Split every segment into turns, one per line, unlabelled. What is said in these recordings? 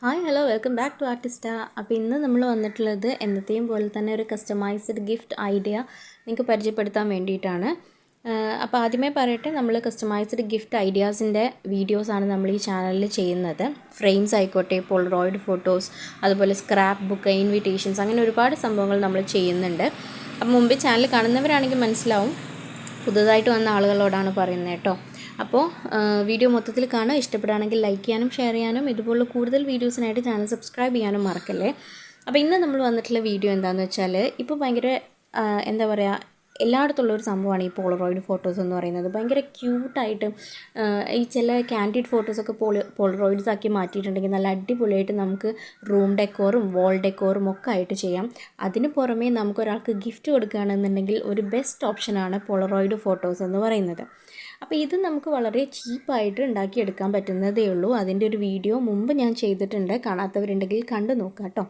Hi hello welcome back to Artista. അപ്പോൾ ഇന്ന് നമ്മൾ വന്നിട്ടുള്ളത് എന്നത്തെയും പോലെ തന്നെ ഒരു കസ്റ്റമൈസ്ഡ് ഗിഫ്റ്റ് ഐഡിയ നിങ്ങൾക്ക് പരിചയപ്പെടുത്താൻ വേണ്ടിയിട്ടാണ്. അപ്പോൾ ആദ്യമേ പറയട്ടെ, നമ്മൾ കസ്റ്റമൈസ്ഡ് ഗിഫ്റ്റ് ഐഡിയാസിൻ്റെ വീഡിയോസാണ് നമ്മൾ ഈ ചാനലിൽ ചെയ്യുന്നത്. ഫ്രെയിംസ് ആയിക്കോട്ടെ, പോളറോയിഡ് ഫോട്ടോസ്, അതുപോലെ സ്ക്രാപ്പ് ബുക്ക്, ഇൻവിറ്റേഷൻസ്, അങ്ങനെ ഒരുപാട് സംഭവങ്ങൾ നമ്മൾ ചെയ്യുന്നുണ്ട്. അപ്പോൾ മുമ്പ് ചാനൽ കാണുന്നവരാണെങ്കിൽ മനസ്സിലാവും, പുതുതായിട്ട് വന്ന ആളുകളോടാണ് പറയുന്നത് കേട്ടോ. അപ്പോൾ വീഡിയോ മൊത്തത്തിൽ കാണുക, ഇഷ്ടപ്പെടുകയാണെങ്കിൽ ലൈക്ക് ചെയ്യാനും ഷെയർ ചെയ്യാനും ഇതുപോലുള്ള കൂടുതൽ വീഡിയോസിനായിട്ട് ചാനൽ സബ്സ്ക്രൈബ് ചെയ്യാനും മറക്കല്ലേ. അപ്പോൾ ഇന്ന് നമ്മൾ വന്നിട്ടുള്ള വീഡിയോ എന്താണെന്ന് വെച്ചാൽ, ഇപ്പോൾ ഭയങ്കര എന്താ പറയുക, എല്ലായിടത്തുള്ളൊരു സംഭവമാണ് ഈ പോളറോയിഡ് ഫോട്ടോസ് എന്ന് പറയുന്നത്. ഭയങ്കര ക്യൂട്ടായിട്ട് ഈ ചില ക്യാൻഡിഡ് ഫോട്ടോസൊക്കെ പോളറോയിഡ്സ് ആക്കി മാറ്റിയിട്ടുണ്ടെങ്കിൽ നല്ല അടിപൊളിയായിട്ട് നമുക്ക് റൂം ഡെക്കോറും വാൾ ഡെക്കോറും ഒക്കെ ആയിട്ട് ചെയ്യാം. അതിന് പുറമേ നമുക്കൊരാൾക്ക് ഗിഫ്റ്റ് കൊടുക്കുകയാണെന്നുണ്ടെങ്കിൽ ഒരു ബെസ്റ്റ് ഓപ്ഷനാണ് പോളറോയിഡ് ഫോട്ടോസ് എന്ന് പറയുന്നത്. അപ്പോൾ ഇത് നമുക്ക് വളരെ ചീപ്പായിട്ട് ഉണ്ടാക്കിയെടുക്കാൻ പറ്റുന്നതേ ഉള്ളൂ. അതിൻ്റെ ഒരു വീഡിയോ മുമ്പ് ഞാൻ ചെയ്തിട്ടുണ്ട്, കാണാത്തവരുണ്ടെങ്കിൽ കണ്ടു നോക്കാം കേട്ടോ.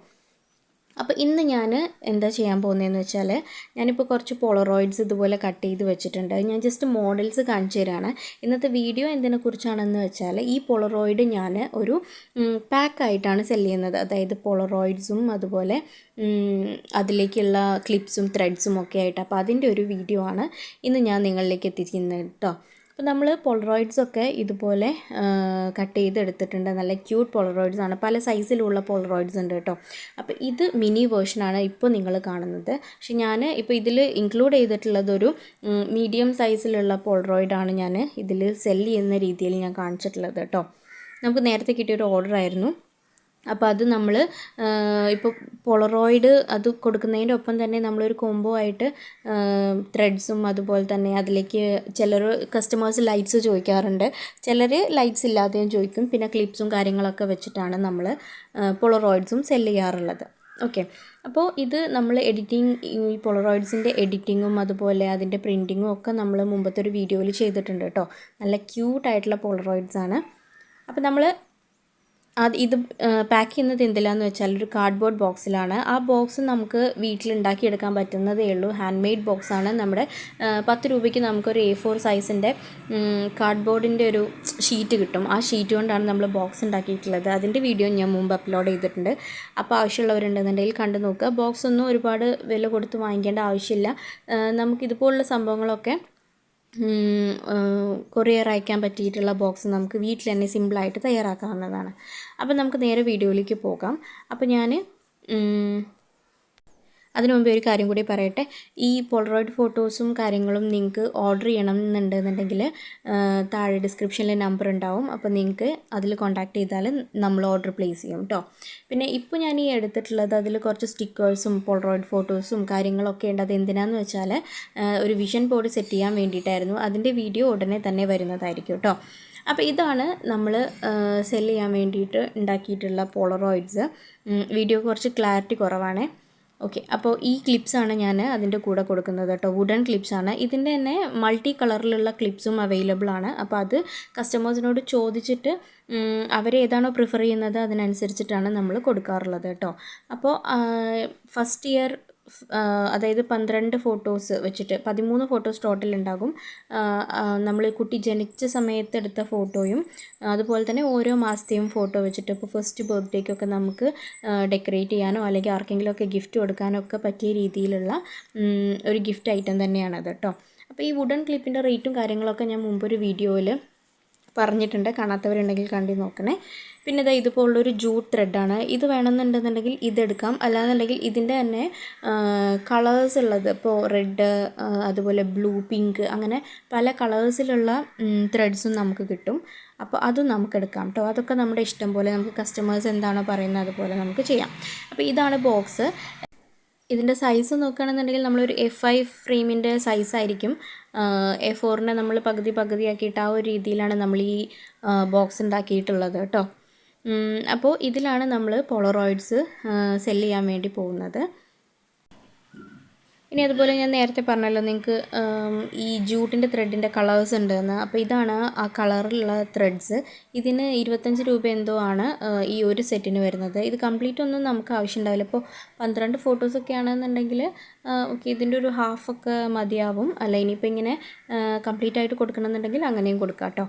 അപ്പോൾ ഇന്ന് ഞാൻ എന്താ ചെയ്യാൻ പോകുന്നതെന്ന് വെച്ചാൽ, ഞാനിപ്പോൾ കുറച്ച് പോളറോയിഡ്സ് ഇതുപോലെ കട്ട് ചെയ്ത് വെച്ചിട്ടുണ്ട്. ഞാൻ ജസ്റ്റ് മോഡൽസ് കാണിച്ചു തരാണ്. ഇന്നത്തെ വീഡിയോ എന്തിനെക്കുറിച്ചാണെന്ന് വെച്ചാൽ, ഈ പോളറോയിഡ് ഞാൻ ഒരു പാക്കായിട്ടാണ് സെല് ചെയ്യുന്നത്. അതായത് പോളറോയിഡ്സും അതുപോലെ അതിലേക്കുള്ള ക്ലിപ്സും ത്രെഡ്സും ഒക്കെ ആയിട്ട്. അപ്പോൾ അതിൻ്റെ ഒരു വീഡിയോ ആണ് ഇന്ന് ഞാൻ നിങ്ങളിലേക്ക് എത്തിക്കുന്നത് കേട്ടോ. അപ്പോൾ നമ്മൾ പോളറോയിഡ്സൊക്കെ ഇതുപോലെ കട്ട് ചെയ്തെടുത്തിട്ടുണ്ട്. നല്ല ക്യൂട്ട് പോളറോയിഡ്സ് ആണ്, പല സൈസിലുള്ള പോളറോയിഡ്സ് ഉണ്ട് കേട്ടോ. അപ്പോൾ ഇത് മിനി വേർഷനാണ് ഇപ്പോൾ നിങ്ങൾ കാണുന്നത്. പക്ഷെ ഞാൻ ഇപ്പോൾ ഇതിൽ ഇൻക്ലൂഡ് ചെയ്തിട്ടുള്ളതൊരു മീഡിയം സൈസിലുള്ള പോളറോയിഡാണ് ഞാൻ ഇതിൽ സെല് ചെയ്യുന്ന രീതിയിൽ ഞാൻ കാണിച്ചിട്ടുള്ളത് കേട്ടോ. നമുക്ക് നേരത്തെ കിട്ടിയൊരു ഓർഡർ ആയിരുന്നു. അപ്പോൾ അത് നമ്മൾ ഇപ്പോൾ പോളറോയിഡ് അത് കൊടുക്കുന്നതിൻ്റെ ഒപ്പം തന്നെ നമ്മളൊരു കോംബോ ആയിട്ട് ത്രെഡ്സും അതുപോലെ തന്നെ അതിലേക്ക് ചിലർ കസ്റ്റമേഴ്സ് ലൈറ്റ്സ് ചോദിക്കാറുണ്ട്, ചിലർ ലൈറ്റ്സ് ഇല്ലാതെയും ചോദിക്കും. പിന്നെ ക്ലിപ്സും കാര്യങ്ങളൊക്കെ വെച്ചിട്ടാണ് നമ്മൾ പോളറോയിഡ്സും സെല് ചെയ്യാറുള്ളത്. ഓക്കെ, അപ്പോൾ ഇത് നമ്മൾ എഡിറ്റിംഗ്, ഈ പോളറോയിഡ്സിൻ്റെ എഡിറ്റിങ്ങും അതുപോലെ അതിൻ്റെ പ്രിൻറ്റിങ്ങും ഒക്കെ നമ്മൾ മുമ്പത്തെ ഒരു വീഡിയോയിൽ ചെയ്തിട്ടുണ്ട് കേട്ടോ. നല്ല ക്യൂട്ടായിട്ടുള്ള പോളറോയിഡ്സ് ആണ്. അപ്പോൾ നമ്മൾ ഇത് പാക്ക് ചെയ്യുന്നത് എന്തിലാന്ന് വെച്ചാൽ ഒരു കാർഡ്ബോർഡ് ബോക്സിലാണ്. ആ ബോക്സ് നമുക്ക് വീട്ടിലുണ്ടാക്കിയെടുക്കാൻ പറ്റുന്നതേ ഉള്ളൂ. ഹാൻഡ് മെയ്ഡ് ബോക്സാണ്. നമ്മുടെ 10 രൂപയ്ക്ക് നമുക്കൊരു A4 സൈസിൻ്റെ കാർഡ്ബോർഡിൻ്റെ ഒരു ഷീറ്റ് കിട്ടും. ആ ഷീറ്റ് കൊണ്ടാണ് നമ്മൾ ബോക്സ് ഉണ്ടാക്കിയിട്ടുള്ളത്. അതിൻ്റെ വീഡിയോ ഞാൻ മുമ്പ് അപ്ലോഡ് ചെയ്തിട്ടുണ്ട്. അപ്പോൾ ആവശ്യമുള്ളവരുണ്ടെന്നുണ്ടെങ്കിൽ കണ്ടു നോക്കുക. ബോക്സ് ഒന്നും ഒരുപാട് വില കൊടുത്ത് വാങ്ങിക്കേണ്ട ആവശ്യമില്ല. നമുക്കിതുപോലുള്ള സംഭവങ്ങളൊക്കെ കൊറിയർ അയക്കാൻ പറ്റിയിട്ടുള്ള ബോക്സ് നമുക്ക് വീട്ടിൽ തന്നെ സിമ്പിളായിട്ട് തയ്യാറാക്കാവുന്നതാണ്. അപ്പോൾ നമുക്ക് നേരെ വീഡിയോയിലേക്ക് പോകാം. അപ്പോൾ ഞാൻ അതിനു മുമ്പേ ഒരു കാര്യം കൂടി പറയട്ടെ. ഈ പോളറോയിഡ് ഫോട്ടോസും കാര്യങ്ങളും നിങ്ങൾക്ക് ഓർഡർ ചെയ്യണം എന്നുണ്ടെന്നുണ്ടെങ്കിൽ താഴെ ഡിസ്ക്രിപ്ഷനിൽ നമ്പർ ഉണ്ടാവും. അപ്പോൾ നിങ്ങൾക്ക് അതിൽ കോൺടാക്ട് ചെയ്താൽ നമ്മൾ ഓർഡർ പ്ലേസ് ചെയ്യും കേട്ടോ. പിന്നെ ഇപ്പോൾ ഞാൻ ഈ എടുത്തിട്ടുള്ളത് അതിൽ കുറച്ച് സ്റ്റിക്കേഴ്സും പോളറോയിഡ് ഫോട്ടോസും കാര്യങ്ങളൊക്കെ ഉണ്ട്. അത് എന്തിനാന്ന് വെച്ചാൽ ഒരു വിഷൻ ബോർഡ് സെറ്റ് ചെയ്യാൻ വേണ്ടിയിട്ടായിരുന്നു. അതിൻ്റെ വീഡിയോ ഉടനെ തന്നെ വരുന്നതായിരിക്കും കേട്ടോ. അപ്പോൾ ഇതാണ് നമ്മൾ സെല് ചെയ്യാൻ വേണ്ടിയിട്ട് ഉണ്ടാക്കിയിട്ടുള്ള പോളറോയിഡ്സ്. വീഡിയോ കുറച്ച് ക്ലാരിറ്റി കുറവാണ്. ഓക്കെ, അപ്പോൾ ഈ ക്ലിപ്സാണ് ഞാൻ അതിൻ്റെ കൂടെ കൊടുക്കുന്നത് കേട്ടോ. വുഡൻ ക്ലിപ്സാണ്. ഇതിൻ്റെ തന്നെ മൾട്ടി കളറിലുള്ള ക്ലിപ്സും അവൈലബിൾ ആണ്. അപ്പോൾ അത് കസ്റ്റമേഴ്സിനോട് ചോദിച്ചിട്ട് അവരേതാണോ പ്രിഫർ ചെയ്യുന്നത് അതിനനുസരിച്ചിട്ടാണ് നമ്മൾ കൊടുക്കാറുള്ളത് കേട്ടോ. അപ്പോൾ ഫസ്റ്റ് ഇയർ അതായത് 12 ഫോട്ടോസ് വെച്ചിട്ട് 13 ഫോട്ടോസ് ടോട്ടൽ ഉണ്ടാകും. നമ്മൾ കുട്ടി ജനിച്ച സമയത്ത് എടുത്ത ഫോട്ടോയും അതുപോലെ തന്നെ ഓരോ മാസത്തെയും ഫോട്ടോ വെച്ചിട്ട് ഇപ്പോൾ ഫസ്റ്റ് ബർത്ത്ഡേക്കൊക്കെ നമുക്ക് ഡെക്കറേറ്റ് ചെയ്യാനോ അല്ലെങ്കിൽ ആർക്കെങ്കിലുമൊക്കെ ഗിഫ്റ്റ് കൊടുക്കാനോ ഒക്കെ പറ്റിയ രീതിയിലുള്ള ഒരു ഗിഫ്റ്റ് ഐറ്റം തന്നെയാണത് കേട്ടോ. അപ്പോൾ ഈ വുഡൻ ക്ലിപ്പിൻ്റെ റേറ്റും കാര്യങ്ങളൊക്കെ ഞാൻ മുമ്പൊരു വീഡിയോയിൽ പറഞ്ഞിട്ടുണ്ട്, കാണാത്തവരുണ്ടെങ്കിൽ കണ്ടു നോക്കണേ. പിന്നെ ഇതാ ഇതുപോലുള്ളൊരു ജൂട്ട് ത്രെഡാണ്. ഇത് വേണമെന്നുണ്ടെന്നുണ്ടെങ്കിൽ ഇതെടുക്കാം, അല്ലാന്നുണ്ടെങ്കിൽ ഇതിൻ്റെ തന്നെ കളേഴ്സ് ഉള്ളത്, ഇപ്പോൾ റെഡ് അതുപോലെ ബ്ലൂ, പിങ്ക്, അങ്ങനെ പല കളേഴ്സിലുള്ള ത്രെഡ്സും നമുക്ക് കിട്ടും. അപ്പോൾ അതും നമുക്കെടുക്കാം കേട്ടോ. അതൊക്കെ നമ്മുടെ ഇഷ്ടം പോലെ, നമുക്ക് കസ്റ്റമേഴ്സ് എന്താണോ പറയുന്നത് അതുപോലെ നമുക്ക് ചെയ്യാം. അപ്പോൾ ഇതാണ് ബോക്സ്. ഇതിൻ്റെ സൈസ് നോക്കുകയാണെന്നുണ്ടെങ്കിൽ നമ്മളൊരു A5 ഫ്രെയിമിൻ്റെ സൈസായിരിക്കും. A4നെ നമ്മൾ പകുതിയാക്കിയിട്ട് ആ ഒരു രീതിയിലാണ് നമ്മൾ ഈ ബോക്സ് ഉണ്ടാക്കിയിട്ടുള്ളത് കേട്ടോ. അപ്പോൾ ഇതിലാണ് നമ്മൾ പോളറോയിഡ്സ് സെല് ചെയ്യാൻ വേണ്ടി പോകുന്നത്. ഇനി അതുപോലെ ഞാൻ നേരത്തെ പറഞ്ഞല്ലോ നിങ്ങൾക്ക് ഈ ജൂട്ടിൻ്റെ ത്രെഡിൻ്റെ കളേഴ്സ് ഉണ്ടെന്ന്. അപ്പോൾ ഇതാണ് ആ കളറിലുള്ള ത്രെഡ്സ്. ഇതിന് 25 രൂപ എന്തോ ആണ് ഈ ഒരു സെറ്റിന് വരുന്നത്. ഇത് കംപ്ലീറ്റ് ഒന്നും നമുക്ക് ആവശ്യമുണ്ടാവില്ല. ഇപ്പോൾ 12 ഫോട്ടോസൊക്കെ ആണെന്നുണ്ടെങ്കിൽ ഓക്കെ, ഇതിൻ്റെ ഒരു ഹാഫൊക്കെ മതിയാവും. അല്ല, ഇനിയിപ്പോൾ ഇങ്ങനെ കംപ്ലീറ്റ് ആയിട്ട് കൊടുക്കണമെന്നുണ്ടെങ്കിൽ അങ്ങനെയും കൊടുക്കാം കേട്ടോ.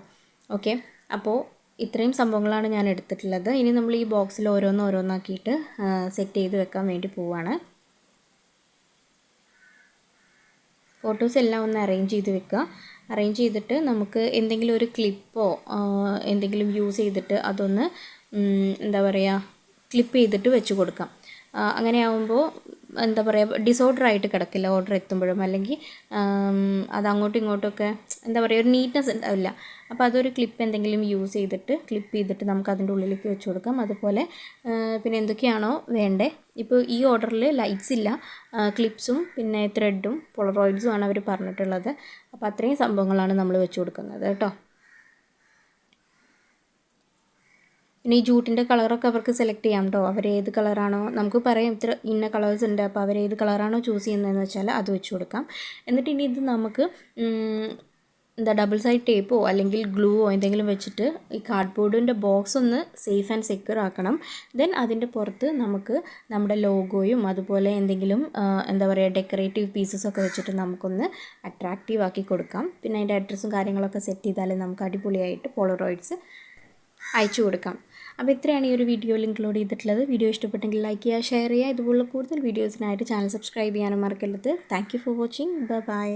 ഓക്കെ, അപ്പോൾ ഇത്രയും സംഭവങ്ങളാണ് ഞാൻ എടുത്തിട്ടുള്ളത്. ഇനി നമ്മൾ ഈ ബോക്സിൽ ഓരോന്നാക്കിയിട്ട് സെറ്റ് ചെയ്ത് വെക്കാൻ വേണ്ടി പോവുകയാണ്. ഫോട്ടോസ് എല്ലാം ഒന്ന് അറേഞ്ച് ചെയ്ത് വെക്കുക. അറേഞ്ച് ചെയ്തിട്ട് നമുക്ക് എന്തെങ്കിലും ഒരു ക്ലിപ്പോ എന്തെങ്കിലും യൂസ് ചെയ്തിട്ട് അതൊന്ന് എന്താ പറയുക ക്ലിപ്പ് ചെയ്തിട്ട് വെച്ച് കൊടുക്കാം. അങ്ങനെ ആകുമ്പോൾ എന്താ പറയുക ഡിസോർഡർ ആയിട്ട് കിടക്കില്ല ഓർഡർ എത്തുമ്പോഴും, അല്ലെങ്കിൽ അത് അങ്ങോട്ടും ഇങ്ങോട്ടുമൊക്കെ എന്താ പറയുക ഒരു നീറ്റ്നെസ് ഉണ്ടാവില്ല. അപ്പോൾ അതൊരു ക്ലിപ്പ് എന്തെങ്കിലും യൂസ് ചെയ്തിട്ട് ക്ലിപ്പ് ചെയ്തിട്ട് നമുക്ക് അതിൻ്റെ ഉള്ളിലേക്ക് വെച്ച് കൊടുക്കാം. അതുപോലെ പിന്നെ എന്തൊക്കെയാണോ വേണ്ടേ, ഇപ്പോൾ ഈ ഓർഡറിൽ ലൈറ്റ്സ് ഇല്ല, ക്ലിപ്സും പിന്നെ ത്രെഡും പോളറോയിഡ്സും ആണ് അവർ പറഞ്ഞിട്ടുള്ളത്. അപ്പോൾ അത്രയും സംഭവങ്ങളാണ് നമ്മൾ വെച്ച് കൊടുക്കുന്നത് കേട്ടോ. പിന്നെ ഈ ജൂട്ടിൻ്റെ കളറൊക്കെ അവർക്ക് സെലക്ട് ചെയ്യാം കേട്ടോ. അവർ ഏത് കളറാണോ നമുക്ക് പറയാം ഇത്ര ഇന്ന കളേഴ്സ് ഉണ്ട്, അപ്പോൾ അവർ ഏത് കളറാണോ ചൂസ് ചെയ്യുന്നതെന്ന് വെച്ചാൽ അത് വെച്ച് കൊടുക്കാം. എന്നിട്ട് ഇനി ഇത് നമുക്ക് ഡബിൾ സൈഡ് ടേപ്പോ അല്ലെങ്കിൽ ഗ്ലൂവോ എന്തെങ്കിലും വെച്ചിട്ട് ഈ കാർഡ്ബോർഡിൻ്റെ ബോക്സ് ഒന്ന് സേഫ് ആൻഡ് സെക്യൂർ ആക്കണം. ദെൻ അതിൻ്റെ പുറത്ത് നമുക്ക് നമ്മുടെ ലോഗോയും അതുപോലെ എന്തെങ്കിലും എന്താ പറയുക ഡെക്കറേറ്റീവ് പീസസൊക്കെ വെച്ചിട്ട് നമുക്കൊന്ന് അട്രാക്റ്റീവ് ആക്കി കൊടുക്കാം. പിന്നെ അതിൻ്റെ അഡ്രസ്സും കാര്യങ്ങളൊക്കെ സെറ്റ് ചെയ്താൽ നമുക്ക് അടിപൊളിയായിട്ട് പോളറോയിഡ്സ് അയച്ചു കൊടുക്കാം. അപ്പോൾ ഇത്രയാണ് ഈ ഒരു വീഡിയോയിൽ ഇൻക്ലൂഡ് ചെയ്തിട്ടുള്ളത്. വീഡിയോ ഇഷ്ടപ്പെട്ടെങ്കിൽ ലൈക്ക് ചെയ്യുക, ഷെയർ ചെയ്യുക. ഇതുപോലുള്ള കൂടുതൽ വീഡിയോസിനായിട്ട് ചാനൽ സബ്സ്ക്രൈബ് ചെയ്യാനും മറക്കരുത്. Thank you for watching. By.